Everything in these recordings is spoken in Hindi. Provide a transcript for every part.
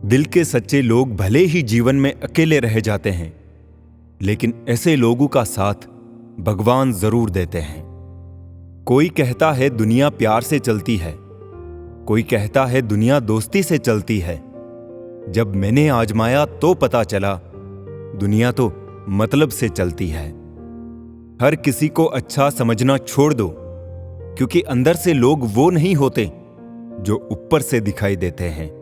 दिल के सच्चे लोग भले ही जीवन में अकेले रह जाते हैं, लेकिन ऐसे लोगों का साथ भगवान जरूर देते हैं। कोई कहता है दुनिया प्यार से चलती है, कोई कहता है दुनिया दोस्ती से चलती है। जब मैंने आजमाया तो पता चला दुनिया तो मतलब से चलती है। हर किसी को अच्छा समझना छोड़ दो, क्योंकि अंदर से लोग वो नहीं होते जो ऊपर से दिखाई देते हैं।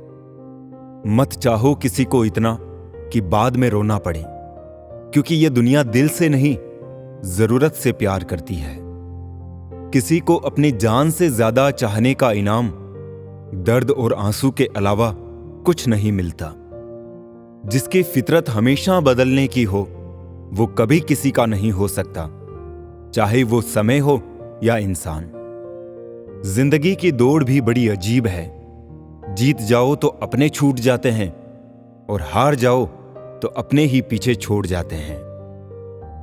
मत चाहो किसी को इतना कि बाद में रोना पड़े, क्योंकि यह दुनिया दिल से नहीं जरूरत से प्यार करती है। किसी को अपनी जान से ज्यादा चाहने का इनाम दर्द और आंसू के अलावा कुछ नहीं मिलता। जिसकी फितरत हमेशा बदलने की हो वो कभी किसी का नहीं हो सकता, चाहे वो समय हो या इंसान। जिंदगी की दौड़ भी बड़ी अजीब है। जीत जाओ तो अपने छूट जाते हैं और हार जाओ तो अपने ही पीछे छोड़ जाते हैं।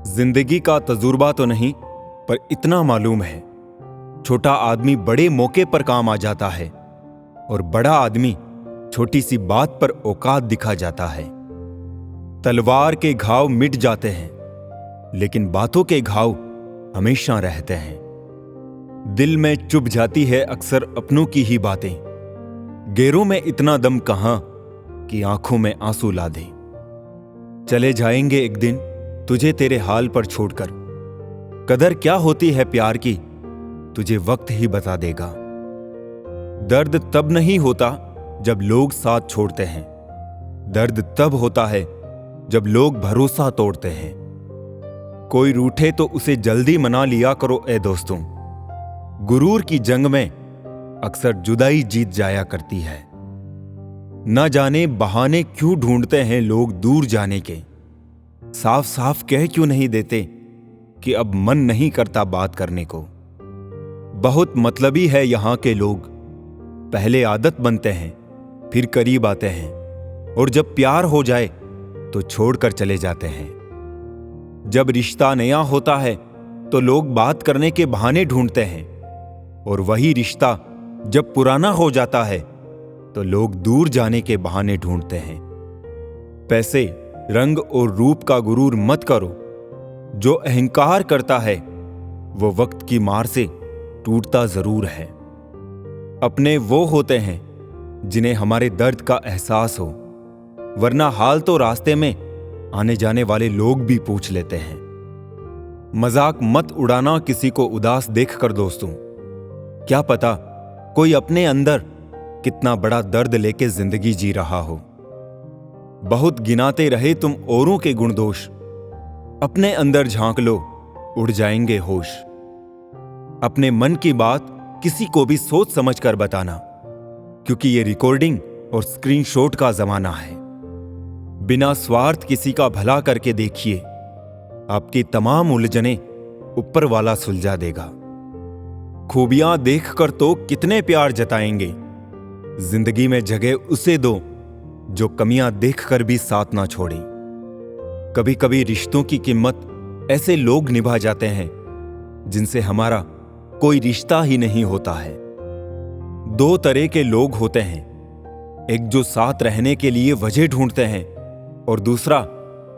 जिंदगी का तजुर्बा तो नहीं, पर इतना मालूम है छोटा आदमी बड़े मौके पर काम आ जाता है और बड़ा आदमी छोटी सी बात पर औकात दिखा जाता है। तलवार के घाव मिट जाते हैं, लेकिन बातों के घाव हमेशा रहते हैं। दिल में चुभ जाती है अक्सर अपनों की ही बातें। गैरों में इतना दम कहां कि आंखों में आंसू ला दें। चले जाएंगे एक दिन तुझे तेरे हाल पर छोड़कर। कदर क्या होती है प्यार की तुझे वक्त ही बता देगा। दर्द तब नहीं होता जब लोग साथ छोड़ते हैं, दर्द तब होता है जब लोग भरोसा तोड़ते हैं। कोई रूठे तो उसे जल्दी मना लिया करो ए दोस्तों। गुरूर की जंग में अक्सर जुदाई जीत जाया करती है। न जाने बहाने क्यों ढूंढते हैं लोग दूर जाने के। साफ साफ कह क्यों नहीं देते कि अब मन नहीं करता बात करने को। बहुत मतलबी है यहां के लोग। पहले आदत बनते हैं, फिर करीब आते हैं, और जब प्यार हो जाए तो छोड़कर चले जाते हैं। जब रिश्ता नया होता है तो लोग बात करने के बहाने ढूंढते हैं, और वही रिश्ता जब पुराना हो जाता है तो लोग दूर जाने के बहाने ढूंढते हैं। पैसे, रंग और रूप का गुरूर मत करो। जो अहंकार करता है वो वक्त की मार से टूटता जरूर है। अपने वो होते हैं जिन्हें हमारे दर्द का एहसास हो, वरना हाल तो रास्ते में आने जाने वाले लोग भी पूछ लेते हैं। मजाक मत उड़ाना किसी को उदास देखकर दोस्तों। क्या पता कोई अपने अंदर कितना बड़ा दर्द लेके जिंदगी जी रहा हो। बहुत गिनाते रहे तुम औरों के गुण दोष, अपने अंदर झांक लो उड़ जाएंगे होश। अपने मन की बात किसी को भी सोच समझ कर बताना, क्योंकि ये रिकॉर्डिंग और स्क्रीनशॉट का जमाना है। बिना स्वार्थ किसी का भला करके देखिए, आपकी तमाम उलझनें ऊपर वाला सुलझा देगा। खूबियां देखकर तो कितने प्यार जताएंगे। जिंदगी में जगह उसे दो जो कमियां देखकर भी साथ ना छोड़े। कभी कभी रिश्तों की कीमत ऐसे लोग निभा जाते हैं जिनसे हमारा कोई रिश्ता ही नहीं होता है। दो तरह के लोग होते हैं, एक जो साथ रहने के लिए वजह ढूंढते हैं, और दूसरा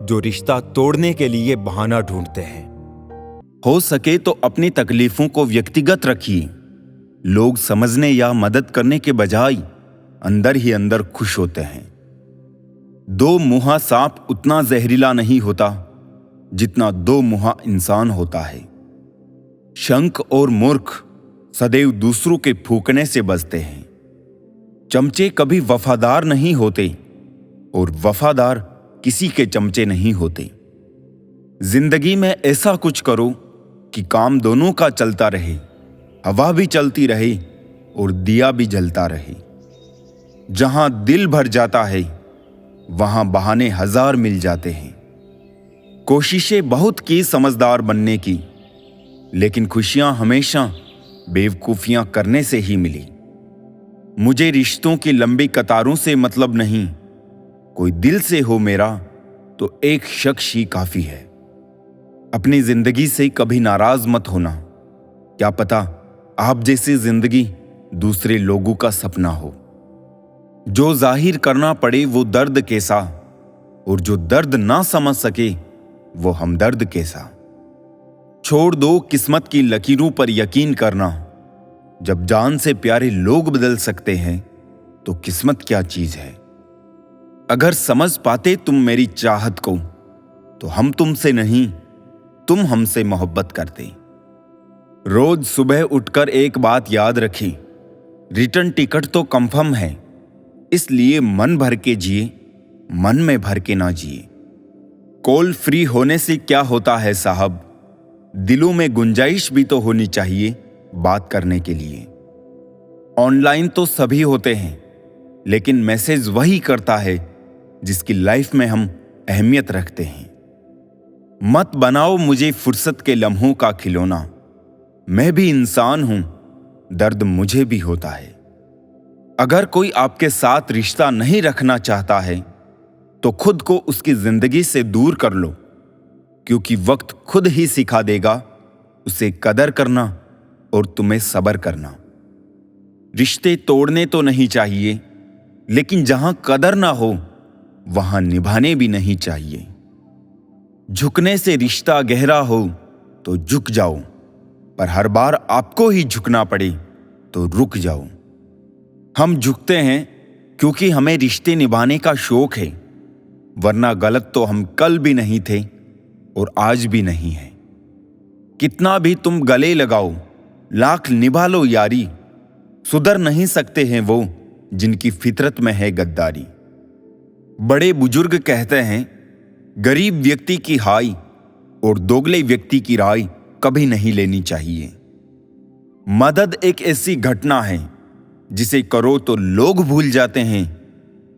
जो रिश्ता तोड़ने के लिए बहाना ढूंढते हैं। हो सके तो अपनी तकलीफों को व्यक्तिगत रखिए। लोग समझने या मदद करने के बजाय अंदर ही अंदर खुश होते हैं। दो मुहा सांप उतना जहरीला नहीं होता जितना दो मुहा इंसान होता है। शंख और मूर्ख सदैव दूसरों के फूकने से बचते हैं। चमचे कभी वफादार नहीं होते और वफादार किसी के चमचे नहीं होते। जिंदगी में ऐसा कुछ करो कि काम दोनों का चलता रहे, हवा भी चलती रहे और दिया भी जलता रहे। जहां दिल भर जाता है वहां बहाने हजार मिल जाते हैं। कोशिशें बहुत की समझदार बनने की, लेकिन खुशियां हमेशा बेवकूफियां करने से ही मिली। मुझे रिश्तों की लंबी कतारों से मतलब नहीं, कोई दिल से हो मेरा तो एक शख्स ही काफी है। अपनी जिंदगी से कभी नाराज मत होना। क्या पता आप जैसी जिंदगी दूसरे लोगों का सपना हो। जो जाहिर करना पड़े वो दर्द कैसा, और जो दर्द ना समझ सके वो हमदर्द कैसा। छोड़ दो किस्मत की लकीरों पर यकीन करना। जब जान से प्यारे लोग बदल सकते हैं तो किस्मत क्या चीज है। अगर समझ पाते तुम मेरी चाहत को तो हम तुमसे नहीं, तुम हमसे मोहब्बत करते। रोज सुबह उठकर एक बात याद रखी, रिटर्न टिकट तो कंफर्म है, इसलिए मन भर के जिए, मन में भर के ना जिए। कॉल फ्री होने से क्या होता है साहब, दिलों में गुंजाइश भी तो होनी चाहिए बात करने के लिए। ऑनलाइन तो सभी होते हैं, लेकिन मैसेज वही करता है जिसकी लाइफ में हम अहमियत रखते हैं। मत बनाओ मुझे फुर्सत के लम्हों का खिलौना, मैं भी इंसान हूं, दर्द मुझे भी होता है। अगर कोई आपके साथ रिश्ता नहीं रखना चाहता है तो खुद को उसकी जिंदगी से दूर कर लो, क्योंकि वक्त खुद ही सिखा देगा उसे कदर करना और तुम्हें सब्र करना। रिश्ते तोड़ने तो नहीं चाहिए, लेकिन जहां कदर ना हो वहां निभाने भी नहीं चाहिए। झुकने से रिश्ता गहरा हो तो झुक जाओ, पर हर बार आपको ही झुकना पड़े तो रुक जाओ। हम झुकते हैं क्योंकि हमें रिश्ते निभाने का शौक है, वरना गलत तो हम कल भी नहीं थे और आज भी नहीं है। कितना भी तुम गले लगाओ, लाख निभा लो यारी, सुधर नहीं सकते हैं वो जिनकी फितरत में है गद्दारी। बड़े बुजुर्ग कहते हैं गरीब व्यक्ति की हाय और दोगले व्यक्ति की राय कभी नहीं लेनी चाहिए। मदद एक ऐसी घटना है जिसे करो तो लोग भूल जाते हैं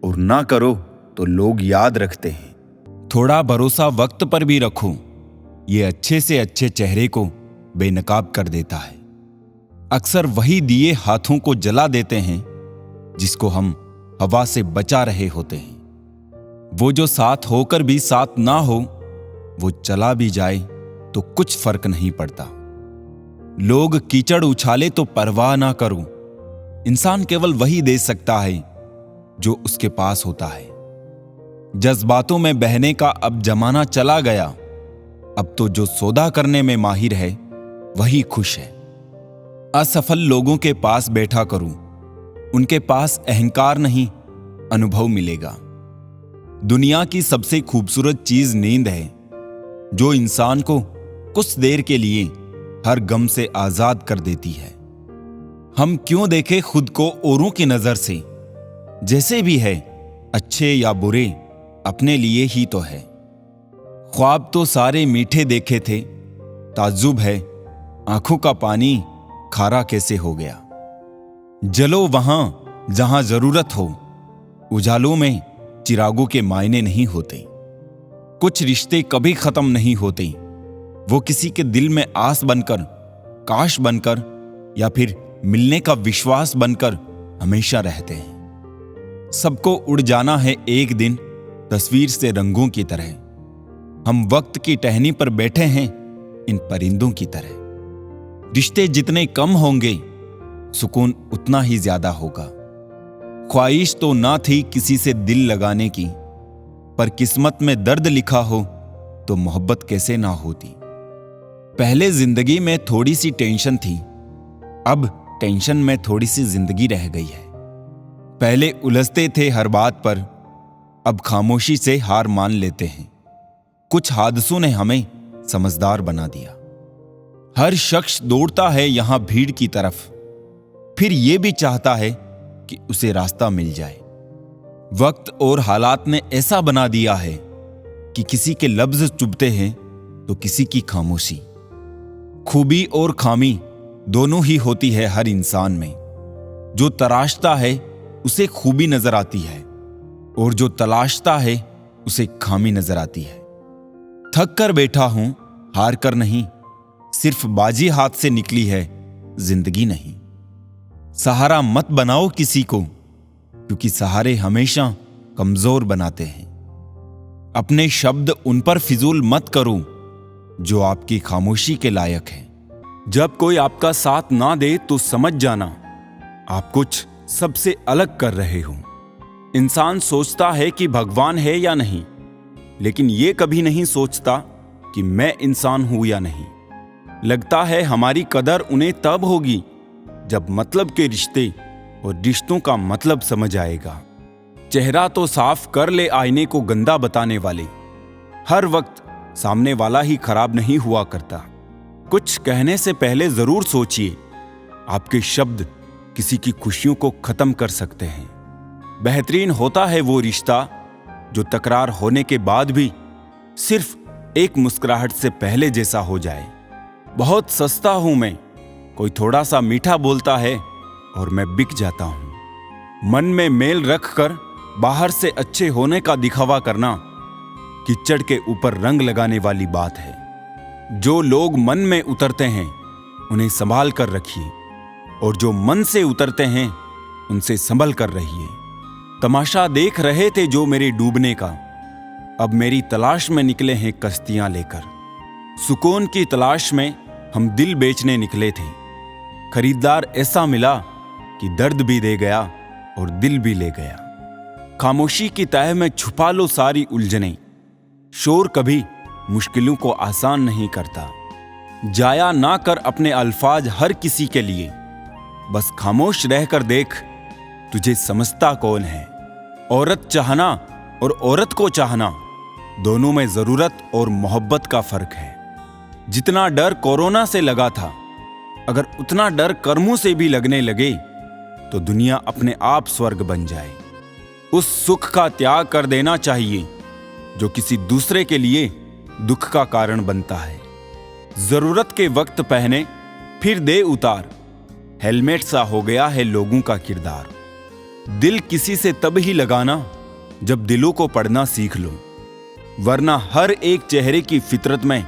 और ना करो तो लोग याद रखते हैं। थोड़ा भरोसा वक्त पर भी रखो, ये अच्छे से अच्छे चेहरे को बेनकाब कर देता है। अक्सर वही दिए हाथों को जला देते हैं जिसको हम हवा से बचा रहे होते हैं। वो जो साथ होकर भी साथ ना हो, वो चला भी जाए तो कुछ फर्क नहीं पड़ता। लोग कीचड़ उछाले तो परवाह ना करो, इंसान केवल वही दे सकता है जो उसके पास होता है। जज्बातों में बहने का अब जमाना चला गया, अब तो जो सौदा करने में माहिर है वही खुश है। असफल लोगों के पास बैठा करूं, उनके पास अहंकार नहीं अनुभव मिलेगा। दुनिया की सबसे खूबसूरत चीज नींद है, जो इंसान को कुछ देर के लिए हर गम से आजाद कर देती है। हम क्यों देखें खुद को औरों की नजर से, जैसे भी है अच्छे या बुरे अपने लिए ही तो है। ख्वाब तो सारे मीठे देखे थे, ताज्जुब है आंखों का पानी खारा कैसे हो गया। जलो वहां जहां जरूरत हो, उजालों में चिरागों के मायने नहीं होते। कुछ रिश्ते कभी खत्म नहीं होते, वो किसी के दिल में आस बनकर, काश बनकर या फिर मिलने का विश्वास बनकर हमेशा रहते हैं। सबको उड़ जाना है एक दिन तस्वीर से रंगों की तरह। हम वक्त की टहनी पर बैठे हैं इन परिंदों की तरह। रिश्ते जितने कम होंगे सुकून उतना ही ज्यादा होगा। ख्वाहिश तो ना थी किसी से दिल लगाने की, पर किस्मत में दर्द लिखा हो तो मोहब्बत कैसे ना होती। पहले जिंदगी में थोड़ी सी टेंशन थी, अब टेंशन में थोड़ी सी जिंदगी रह गई है। पहले उलझते थे हर बात पर, अब खामोशी से हार मान लेते हैं। कुछ हादसों ने हमें समझदार बना दिया। हर शख्स दौड़ता है यहां भीड़ की तरफ, फिर यह भी चाहता है कि उसे रास्ता मिल जाए। वक्त और हालात ने ऐसा बना दिया है कि किसी के लफ्ज चुभते हैं तो किसी की खामोशी। खूबी और खामी दोनों ही होती है हर इंसान में। जो तराशता है उसे खूबी नजर आती है, और जो तलाशता है उसे खामी नजर आती है। थक कर बैठा हूं, हार कर नहीं, सिर्फ बाजी हाथ से निकली है, जिंदगी नहीं। सहारा मत बनाओ किसी को, क्योंकि सहारे हमेशा कमजोर बनाते हैं। अपने शब्द उन पर फिजूल मत करो जो आपकी खामोशी के लायक है। जब कोई आपका साथ ना दे तो समझ जाना आप कुछ सबसे अलग कर रहे हो। इंसान सोचता है कि भगवान है या नहीं, लेकिन ये कभी नहीं सोचता कि मैं इंसान हूं या नहीं। लगता है हमारी कदर उन्हें तब होगी जब मतलब के रिश्ते और रिश्तों का मतलब समझ आएगा। चेहरा तो साफ कर ले आईने को गंदा बताने वाले, हर वक्त सामने वाला ही खराब नहीं हुआ करता। कुछ कहने से पहले जरूर सोचिए, आपके शब्द किसी की खुशियों को खत्म कर सकते हैं। बेहतरीन होता है वो रिश्ता जो तकरार होने के बाद भी सिर्फ एक मुस्कुराहट से पहले जैसा हो जाए। बहुत सस्ता हूं मैं, कोई थोड़ा सा मीठा बोलता है और मैं बिक जाता हूं। मन में मेल रखकर बाहर से अच्छे होने का दिखावा करना कीचड़ के ऊपर रंग लगाने वाली बात है। जो लोग मन में उतरते हैं उन्हें संभाल कर रखिए, और जो मन से उतरते हैं उनसे संभल कर रहिए। तमाशा देख रहे थे जो मेरे डूबने का, अब मेरी तलाश में निकले हैं कश्तियां लेकर। सुकून की तलाश में हम दिल बेचने निकले थे, खरीदार ऐसा मिला कि दर्द भी दे गया और दिल भी ले गया। खामोशी की तह में छुपा लो सारी उलझनें, शोर कभी मुश्किलों को आसान नहीं करता। जाया ना कर अपने अल्फाज हर किसी के लिए, बस खामोश रहकर देख तुझे समझता कौन है। औरत चाहना और औरत को चाहना, दोनों में जरूरत और मोहब्बत का फर्क है। जितना डर कोरोना से लगा था, अगर उतना डर कर्मों से भी लगने लगे तो दुनिया अपने आप स्वर्ग बन जाए। उस सुख का त्याग कर देना चाहिए जो किसी दूसरे के लिए दुख का कारण बनता है। जरूरत के वक्त पहने फिर दे उतार, हेलमेट सा हो गया है लोगों का किरदार। दिल किसी से तब ही लगाना जब दिलों को पढ़ना सीख लो, वरना हर एक चेहरे की फितरत में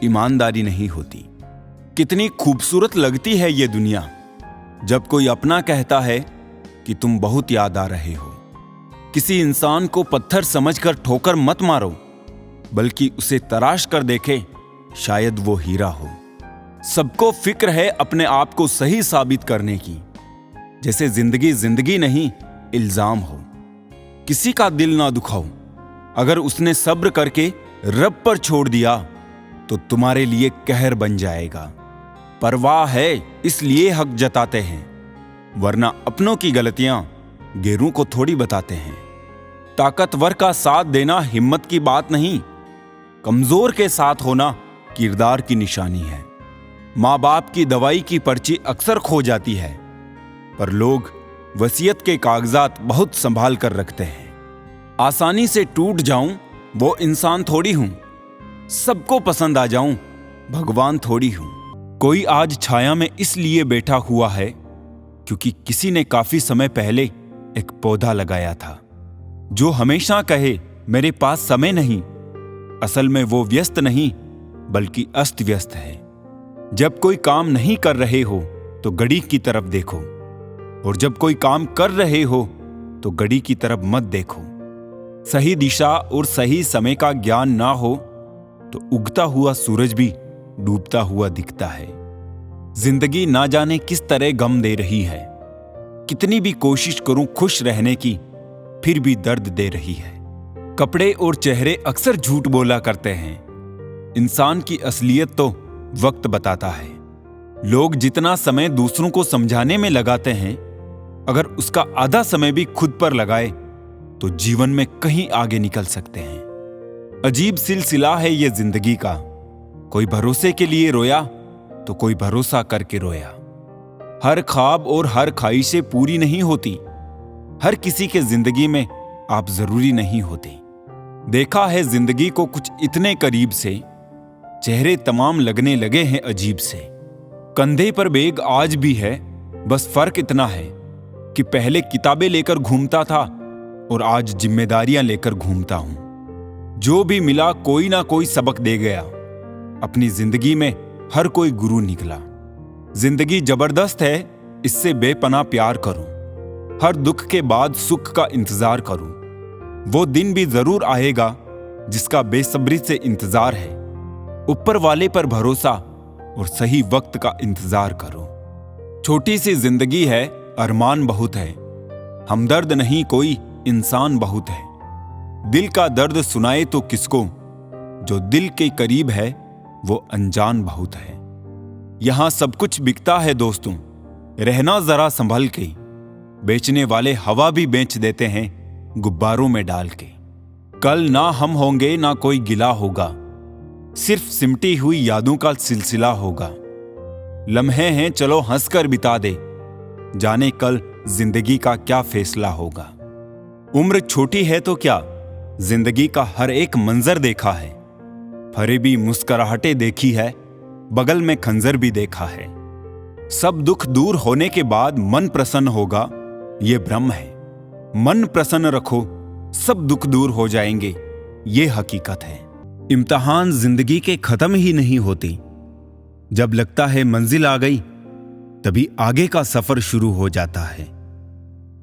ईमानदारी नहीं होती। कितनी खूबसूरत लगती है ये दुनिया जब कोई अपना कहता है कि तुम बहुत याद आ रहे हो। किसी इंसान को पत्थर समझकर ठोकर मत मारो, बल्कि उसे तराश कर देखे, शायद वो हीरा हो। सबको फिक्र है अपने आप को सही साबित करने की, जैसे जिंदगी जिंदगी नहीं इल्जाम हो। किसी का दिल ना दुखाओ, अगर उसने सब्र करके रब पर छोड़ दिया तो तुम्हारे लिए कहर बन जाएगा। परवाह है इसलिए हक जताते हैं, वरना अपनों की गलतियां गैरों को थोड़ी बताते हैं। ताकतवर का साथ देना हिम्मत की बात नहीं, कमजोर के साथ होना किरदार की निशानी है। माँ बाप की दवाई की पर्ची अक्सर खो जाती है, पर लोग वसीयत के कागजात बहुत संभाल कर रखते हैं। आसानी से टूट जाऊं वो इंसान थोड़ी हूं, सबको पसंद आ जाऊं भगवान थोड़ी हूं। कोई आज छाया में इसलिए बैठा हुआ है क्योंकि किसी ने काफी समय पहले एक पौधा लगाया था। जो हमेशा कहे मेरे पास समय नहीं, असल में वो व्यस्त नहीं बल्कि अस्त व्यस्त है। जब कोई काम नहीं कर रहे हो तो घड़ी की तरफ देखो, और जब कोई काम कर रहे हो तो घड़ी की तरफ मत देखो। सही दिशा और सही समय का ज्ञान ना हो तो उगता हुआ सूरज भी डूबता हुआ दिखता है। जिंदगी ना जाने किस तरह गम दे रही है, कितनी भी कोशिश करूं खुश रहने की, फिर भी दर्द दे रही है। कपड़े और चेहरे अक्सर झूठ बोला करते हैं, इंसान की असलियत तो वक्त बताता है। लोग जितना समय दूसरों को समझाने में लगाते हैं, अगर उसका आधा समय भी खुद पर लगाए तो जीवन में कहीं आगे निकल सकते हैं। अजीब सिलसिला है ये जिंदगी का, कोई भरोसे के लिए रोया तो कोई भरोसा करके रोया। हर ख्वाब और हर ख्वाहिशें पूरी नहीं होती, हर किसी के जिंदगी में आप जरूरी नहीं होते। देखा है जिंदगी को कुछ इतने करीब से, चेहरे तमाम लगने लगे हैं अजीब से। कंधे पर बैग आज भी है, बस फर्क इतना है कि पहले किताबें लेकर घूमता था और आज जिम्मेदारियां लेकर घूमता हूं। जो भी मिला कोई ना कोई सबक दे गया, अपनी जिंदगी में हर कोई गुरु निकला। जिंदगी जबरदस्त है, इससे बेपनाह प्यार करो। हर दुख के बाद सुख का इंतजार करो। वो दिन भी जरूर आएगा जिसका बेसब्री से इंतजार है। ऊपर वाले पर भरोसा और सही वक्त का इंतजार करो। छोटी सी जिंदगी है, अरमान बहुत है। हमदर्द नहीं कोई इंसान बहुत है। दिल का दर्द सुनाए तो किसको, जो दिल के करीब है वो अनजान बहुत है। यहां सब कुछ बिकता है दोस्तों, रहना जरा संभल के। बेचने वाले हवा भी बेच देते हैं गुब्बारों में डाल के। कल ना हम होंगे ना कोई गिला होगा, सिर्फ सिमटी हुई यादों का सिलसिला होगा। लम्हे हैं चलो हंसकर बिता दे, जाने कल जिंदगी का क्या फैसला होगा। उम्र छोटी है तो क्या, जिंदगी का हर एक मंजर देखा है। फरेबी मुस्कुराहटें देखी है, बगल में खंजर भी देखा है। सब दुख दूर होने के बाद मन प्रसन्न होगा, ये भ्रम है। मन प्रसन्न रखो, सब दुख दूर हो जाएंगे, ये हकीकत है। इम्तिहान जिंदगी के खत्म ही नहीं होते। जब लगता है मंजिल आ गई, तभी आगे का सफर शुरू हो जाता है।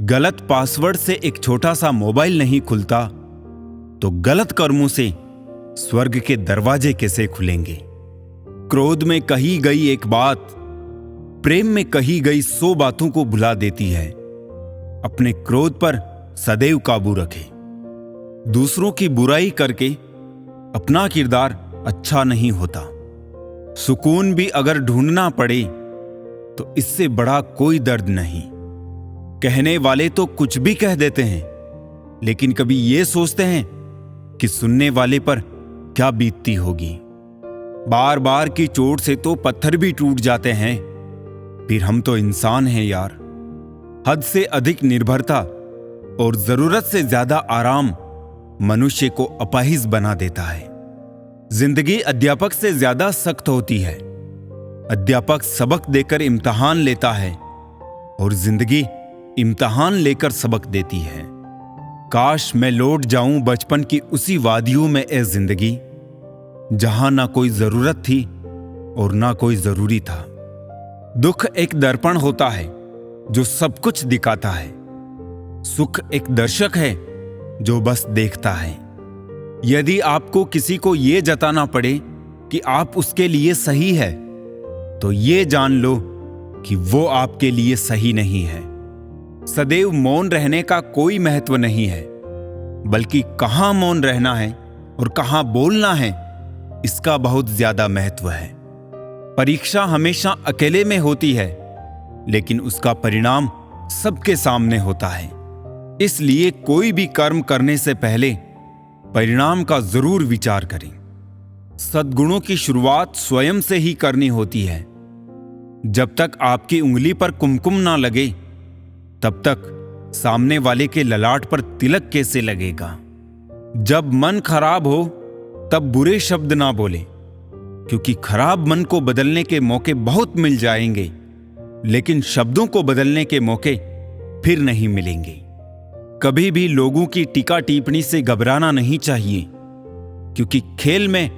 गलत पासवर्ड से एक छोटा सा मोबाइल नहीं खुलता, तो गलत कर्मों से स्वर्ग के दरवाजे कैसे खुलेंगे। क्रोध में कही गई एक बात, प्रेम में कही गई 100 बातों को भुला देती है। अपने क्रोध पर सदैव काबू रखें। दूसरों की बुराई करके अपना किरदार अच्छा नहीं होता। सुकून भी अगर ढूंढना पड़े तो इससे बड़ा कोई दर्द नहीं। कहने वाले तो कुछ भी कह देते हैं, लेकिन कभी ये सोचते हैं कि सुनने वाले पर क्या बीतती होगी। बार बार की चोट से तो पत्थर भी टूट जाते हैं, फिर हम तो इंसान हैं यार। हद से अधिक निर्भरता और जरूरत से ज्यादा आराम मनुष्य को अपाहिज बना देता है। जिंदगी अध्यापक से ज्यादा सख्त होती है। अध्यापक सबक देकर इम्तिहान लेता है और जिंदगी इम्तिहान लेकर सबक देती है। काश मैं लौट जाऊं बचपन की उसी वादियों में ए जिंदगी, जहां ना कोई जरूरत थी और ना कोई जरूरी था। दुख एक दर्पण होता है जो सब कुछ दिखाता है। सुख एक दर्शक है जो बस देखता है। यदि आपको किसी को यह जताना पड़े कि आप उसके लिए सही है, तो ये जान लो कि वो आपके लिए सही नहीं है। सदैव मौन रहने का कोई महत्व नहीं है, बल्कि कहां मौन रहना है और कहां बोलना है, इसका बहुत ज्यादा महत्व है। परीक्षा हमेशा अकेले में होती है, लेकिन उसका परिणाम सबके सामने होता है। इसलिए कोई भी कर्म करने से पहले परिणाम का जरूर विचार करें। सद्गुणों की शुरुआत स्वयं से ही करनी होती है। जब तक आपकी उंगली पर कुमकुम ना लगे, तब तक सामने वाले के ललाट पर तिलक कैसे लगेगा। जब मन खराब हो तब बुरे शब्द ना बोले, क्योंकि खराब मन को बदलने के मौके बहुत मिल जाएंगे, लेकिन शब्दों को बदलने के मौके फिर नहीं मिलेंगे। कभी भी लोगों की टीका टिप्पणी से घबराना नहीं चाहिए, क्योंकि खेल में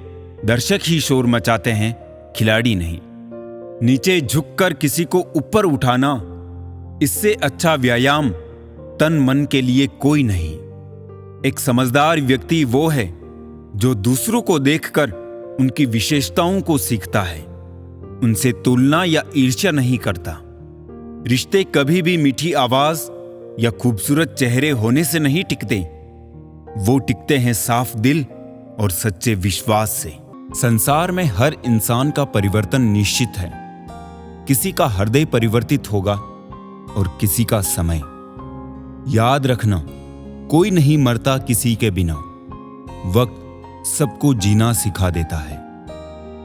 दर्शक ही शोर मचाते हैं, खिलाड़ी नहीं। नीचे झुककर किसी को ऊपर उठाना, इससे अच्छा व्यायाम तन मन के लिए कोई नहीं। एक समझदार व्यक्ति वो है जो दूसरों को देखकर उनकी विशेषताओं को सीखता है, उनसे तुलना या ईर्ष्या नहीं करता। रिश्ते कभी भी मीठी आवाज या खूबसूरत चेहरे होने से नहीं टिकते, वो टिकते हैं साफ दिल और सच्चे विश्वास से। संसार में हर इंसान का परिवर्तन निश्चित है। किसी का हृदय परिवर्तित होगा और किसी का समय। याद रखना, कोई नहीं मरता किसी के बिना। वक्त सबको जीना सिखा देता है।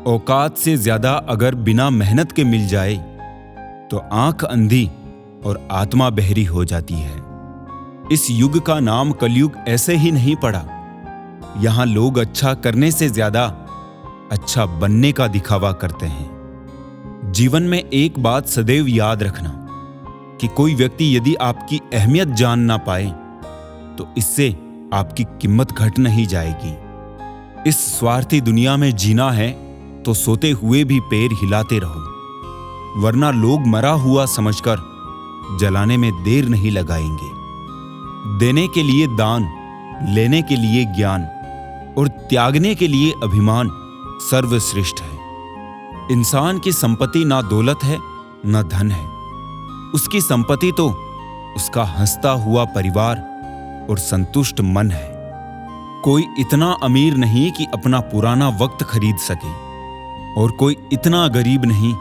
औकात से ज्यादा अगर बिना मेहनत के मिल जाए तो आंख अंधी और आत्मा बहरी हो जाती है। इस युग का नाम कलयुग ऐसे ही नहीं पड़ा। यहां लोग अच्छा करने से ज्यादा अच्छा बनने का दिखावा करते हैं। जीवन में एक बात सदैव याद रखना कि कोई व्यक्ति यदि आपकी अहमियत जान ना पाए तो इससे आपकी कीमत घट नहीं जाएगी। इस स्वार्थी दुनिया में जीना है तो सोते हुए भी पैर हिलाते रहो, वरना लोग मरा हुआ समझकर जलाने में देर नहीं लगाएंगे। देने के लिए दान, लेने के लिए ज्ञान और त्यागने के लिए अभिमान सर्वश्रेष्ठ है। इंसान की संपत्ति ना दौलत है ना धन है। उसकी संपत्ति तो उसका हंसता हुआ परिवार और संतुष्ट मन है। कोई इतना अमीर नहीं कि अपना पुराना वक्त खरीद सके, और कोई इतना गरीब नहीं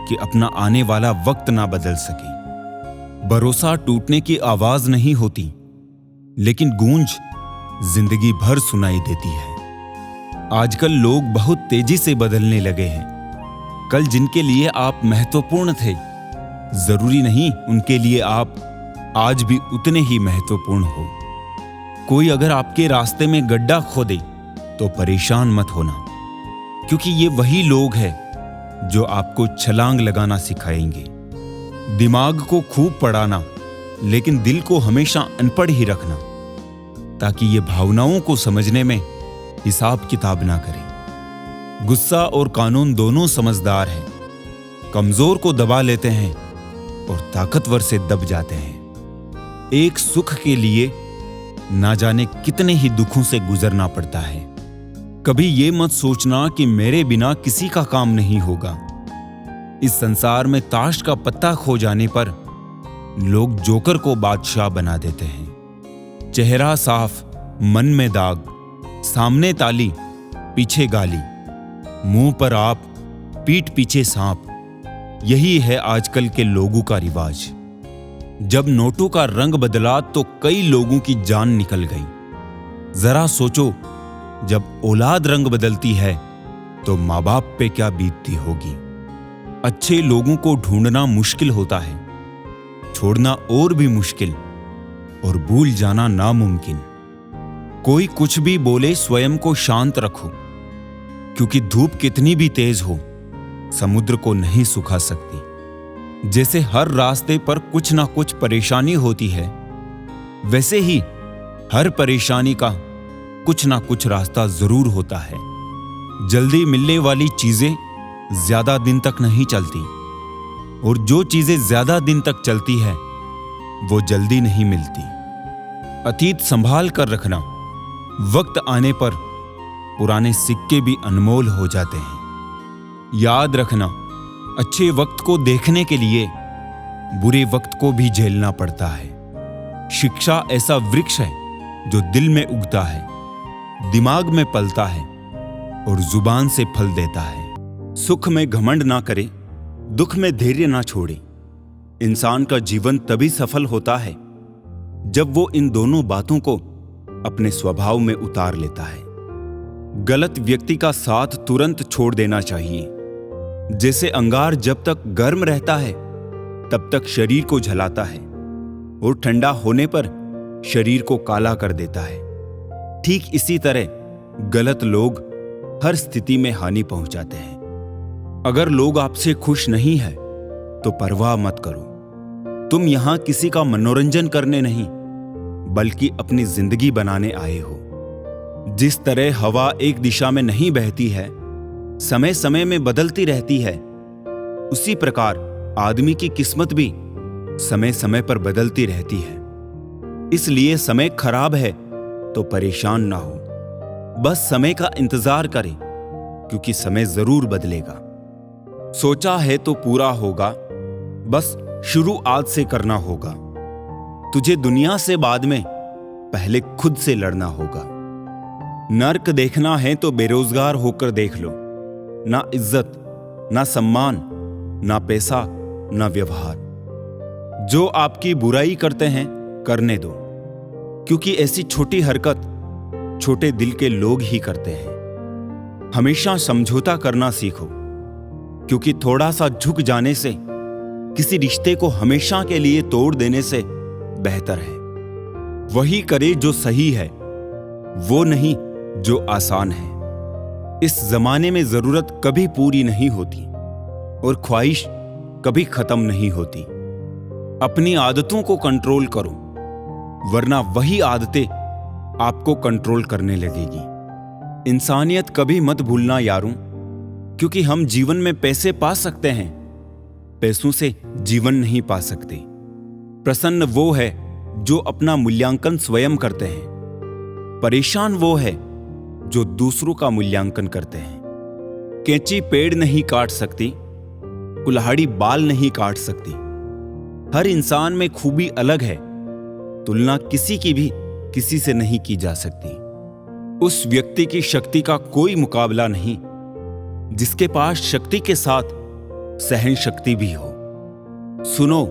कि अपना आने वाला वक्त ना बदल सके। भरोसा टूटने की आवाज नहीं होती, लेकिन गूंज जिंदगी भर सुनाई देती है। आजकल लोग बहुत तेजी से बदलने लगे हैं। कल जिनके लिए आप महत्वपूर्ण थे, जरूरी नहीं उनके लिए आप आज भी उतने ही महत्वपूर्ण हो। कोई अगर आपके रास्ते में गड्ढा खोदे तो परेशान मत होना, क्योंकि ये वही लोग हैं जो आपको छलांग लगाना सिखाएंगे। दिमाग को खूब पढ़ाना, लेकिन दिल को हमेशा अनपढ़ ही रखना, ताकि ये भावनाओं को समझने में हिसाब किताब ना करें। गुस्सा और कानून दोनों समझदार हैं, कमजोर को दबा लेते हैं और ताकतवर से दब जाते हैं। एक सुख के लिए ना जाने कितने ही दुखों से गुजरना पड़ता है। कभी ये मत सोचना कि मेरे बिना किसी का काम नहीं होगा। इस संसार में ताश का पत्ता खो जाने पर लोग जोकर को बादशाह बना देते हैं। चेहरा साफ, मन में दाग, सामने ताली, पीछे गाली, मुंह पर आप, पीठ पीछे सांप। यही है आजकल के लोगों का रिवाज। जब नोटों का रंग बदला तो कई लोगों की जान निकल गई। जरा सोचो, जब औलाद रंग बदलती है तो माँ बाप पे क्या बीतती होगी। अच्छे लोगों को ढूंढना मुश्किल होता है, छोड़ना और भी मुश्किल, और भूल जाना नामुमकिन। कोई कुछ भी बोले, स्वयं को शांत रखो, क्योंकि धूप कितनी भी तेज हो, समुद्र को नहीं सुखा सकती। जैसे हर रास्ते पर कुछ ना कुछ परेशानी होती है, वैसे ही हर परेशानी का कुछ ना कुछ रास्ता जरूर होता है। जल्दी मिलने वाली चीजें ज्यादा दिन तक नहीं चलती, और जो चीजें ज्यादा दिन तक चलती है वो जल्दी नहीं मिलती। अतीत संभाल कर रखना, वक्त आने पर पुराने सिक्के भी अनमोल हो जाते हैं। याद रखना, अच्छे वक्त को देखने के लिए बुरे वक्त को भी झेलना पड़ता है। शिक्षा ऐसा वृक्ष है जो दिल में उगता है, दिमाग में पलता है और जुबान से फल देता है। सुख में घमंड ना करे, दुख में धैर्य ना छोड़े। इंसान का जीवन तभी सफल होता है जब वो इन दोनों बातों को अपने स्वभाव में उतार लेता है। गलत व्यक्ति का साथ तुरंत छोड़ देना चाहिए। जैसे अंगार जब तक गर्म रहता है तब तक शरीर को जलाता है, और ठंडा होने पर शरीर को काला कर देता है। ठीक इसी तरह गलत लोग हर स्थिति में हानि पहुंचाते हैं। अगर लोग आपसे खुश नहीं है तो परवाह मत करो। तुम यहां किसी का मनोरंजन करने नहीं, बल्कि अपनी जिंदगी बनाने आए हो। जिस तरह हवा एक दिशा में नहीं बहती है, समय समय में बदलती रहती है, उसी प्रकार आदमी की किस्मत भी समय समय पर बदलती रहती है। इसलिए समय खराब है तो परेशान ना हो, बस समय का इंतजार करें, क्योंकि समय जरूर बदलेगा। सोचा है तो पूरा होगा, बस शुरू आज से करना होगा। तुझे दुनिया से बाद में पहले खुद से लड़ना होगा। नर्क देखना है तो बेरोजगार होकर देख लो। ना इज्जत, ना सम्मान, ना पैसा, ना व्यवहार। जो आपकी बुराई करते हैं करने दो, क्योंकि ऐसी छोटी हरकत छोटे दिल के लोग ही करते हैं। हमेशा समझौता करना सीखो, क्योंकि थोड़ा सा झुक जाने से किसी रिश्ते को हमेशा के लिए तोड़ देने से बेहतर है वही करे जो सही है, वो नहीं जो आसान है। इस जमाने में जरूरत कभी पूरी नहीं होती और ख्वाहिश कभी खत्म नहीं होती। अपनी आदतों को कंट्रोल करो, वरना वही आदतें आपको कंट्रोल करने लगेगी। इंसानियत कभी मत भूलना यारों, क्योंकि हम जीवन में पैसे पा सकते हैं, पैसों से जीवन नहीं पा सकते। प्रसन्न वो है जो अपना मूल्यांकन स्वयं करते हैं, परेशान वो है जो दूसरों का मूल्यांकन करते हैं। कैंची पेड़ नहीं काट सकती, कुल्हाड़ी बाल नहीं काट सकती। हर इंसान में खूबी अलग है, तुलना किसी की भी किसी से नहीं की जा सकती। उस व्यक्ति की शक्ति का कोई मुकाबला नहीं जिसके पास शक्ति के साथ सहन शक्ति भी हो। सुनो,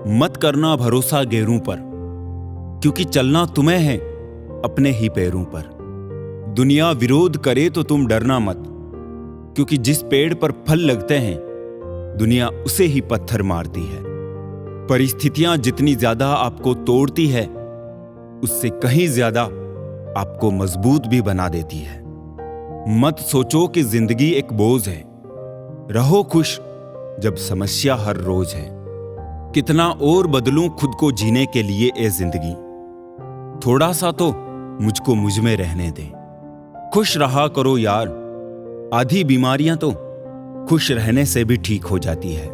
मत करना भरोसा गैरों पर, क्योंकि चलना तुम्हें है अपने ही पैरों पर। दुनिया विरोध करे तो तुम डरना मत, क्योंकि जिस पेड़ पर फल लगते हैं दुनिया उसे ही पत्थर मारती है। परिस्थितियां जितनी ज्यादा आपको तोड़ती है उससे कहीं ज्यादा आपको मजबूत भी बना देती है। मत सोचो कि जिंदगी एक बोझ है, रहो खुश जब समस्या हर रोज है। कितना और बदलूं खुद को जीने के लिए ए जिंदगी, थोड़ा सा तो मुझको मुझ में रहने दे। खुश रहा करो यार, आधी बीमारियां तो खुश रहने से भी ठीक हो जाती है।